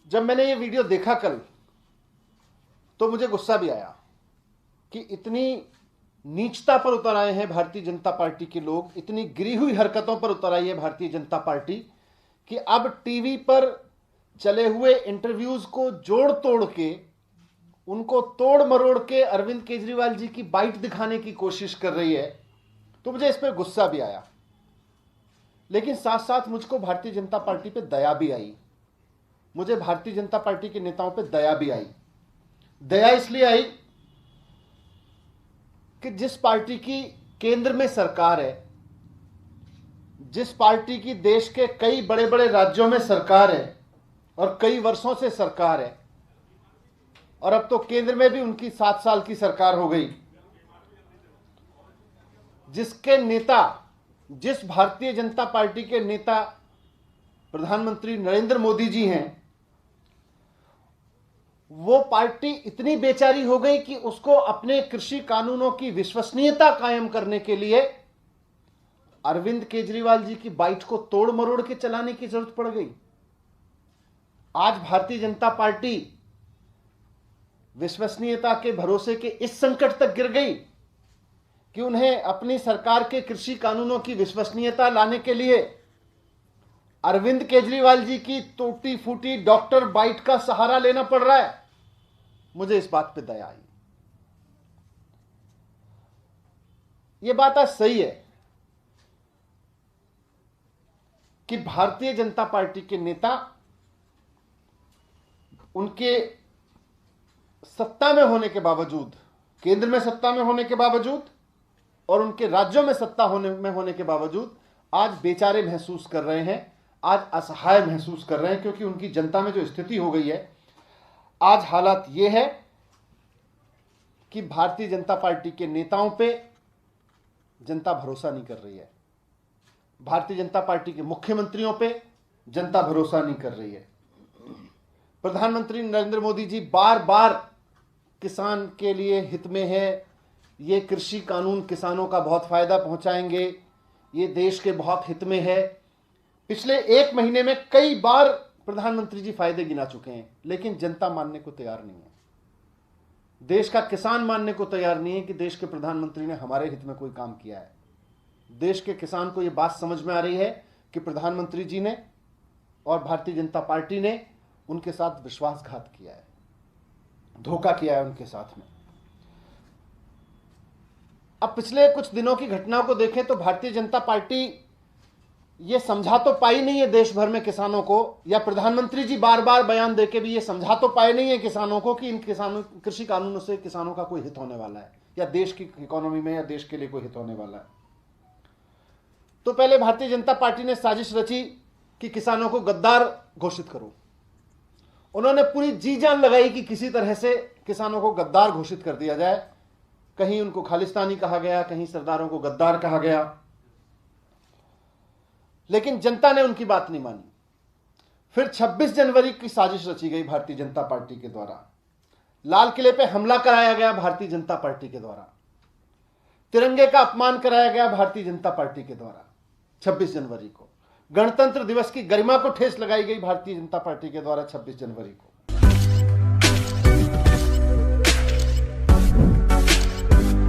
जब मैंने ये वीडियो देखा कल तो मुझे गुस्सा भी आया कि इतनी नीचता पर उतर आए हैं भारतीय जनता पार्टी के लोग, इतनी गिरी हुई हरकतों पर उतर आई है भारतीय जनता पार्टी कि अब टीवी पर चले हुए इंटरव्यूज को जोड़ तोड़ के, उनको तोड़ मरोड़ के अरविंद केजरीवाल जी की बाइट दिखाने की कोशिश कर रही है। तो मुझे इस पर गुस्सा भी आया, लेकिन साथ साथ मुझको भारतीय जनता पार्टी पे दया भी आई। मुझे भारतीय जनता पार्टी के नेताओं पे दया भी आई। दया इसलिए आई कि जिस पार्टी की केंद्र में सरकार है, जिस पार्टी की देश के कई बड़े बड़े राज्यों में सरकार है और कई वर्षों से सरकार है, और अब तो केंद्र में भी उनकी 7 साल की सरकार हो गई, जिसके नेता, जिस भारतीय जनता पार्टी के नेता प्रधानमंत्री नरेंद्र मोदी जी हैं, वो पार्टी इतनी बेचारी हो गई कि उसको अपने कृषि कानूनों की विश्वसनीयता कायम करने के लिए अरविंद केजरीवाल जी की बाइट को तोड़ मरोड़ के चलाने की जरूरत पड़ गई। आज भारतीय जनता पार्टी विश्वसनीयता के भरोसे के इस संकट तक गिर गई कि उन्हें अपनी सरकार के कृषि कानूनों की विश्वसनीयता लाने के लिए अरविंद केजरीवाल जी की टूटी फूटी डॉक्टर बाइट का सहारा लेना पड़ रहा है। मुझे इस बात पे दया आई। यह बात आज सही है कि भारतीय जनता पार्टी के नेता उनके सत्ता में होने के बावजूद, केंद्र में सत्ता में होने के बावजूद और उनके राज्यों में सत्ता होने के बावजूद आज बेचारे महसूस कर रहे हैं, आज असहाय महसूस कर रहे हैं, क्योंकि उनकी जनता में जो स्थिति हो गई है, आज हालात ये है कि भारतीय जनता पार्टी के नेताओं पे जनता भरोसा नहीं कर रही है, भारतीय जनता पार्टी के मुख्यमंत्रियों पे जनता भरोसा नहीं कर रही है। प्रधानमंत्री नरेंद्र मोदी जी बार बार किसान के लिए हित में है, ये कृषि कानून किसानों का बहुत फायदा पहुंचाएंगे, ये देश के बहुत हित में है। पिछले 1 महीने में कई बार प्रधानमंत्री जी फायदे गिना चुके हैं, लेकिन जनता मानने को तैयार नहीं है। देश का किसान मानने को तैयार नहीं है कि देश के प्रधानमंत्री ने हमारे हित में कोई काम किया है। देश के किसान को यह बात समझ में आ रही है कि प्रधानमंत्री जी ने और भारतीय जनता पार्टी ने उनके साथ विश्वासघात किया है, धोखा किया है उनके साथ में। अब पिछले कुछ दिनों की घटनाओं को देखें तो भारतीय जनता पार्टी ये समझा तो पाई नहीं है देश भर में किसानों को, या प्रधानमंत्री जी बार बार बयान देके भी ये समझा तो पाए नहीं है किसानों को कि इन किसानों कृषि कानूनों से किसानों का कोई हित होने वाला है, या देश की इकोनॉमी में या देश के लिए कोई हित होने वाला है। तो पहले भारतीय जनता पार्टी ने साजिश रची कि किसानों को गद्दार घोषित करो। उन्होंने पूरी जी जान लगाई कि किसी तरह से किसानों को गद्दार घोषित कर दिया जाए। कहीं उनको खालिस्तानी कहा गया, कहीं सरदारों को गद्दार कहा गया, लेकिन जनता ने उनकी बात नहीं मानी। फिर 26 जनवरी की साजिश रची गई भारतीय जनता पार्टी के द्वारा। लाल किले पे हमला कराया गया भारतीय जनता पार्टी के द्वारा, तिरंगे का अपमान कराया गया भारतीय जनता पार्टी के द्वारा। 26 जनवरी को गणतंत्र दिवस की गरिमा को ठेस लगाई गई भारतीय जनता पार्टी के द्वारा 26 जनवरी को।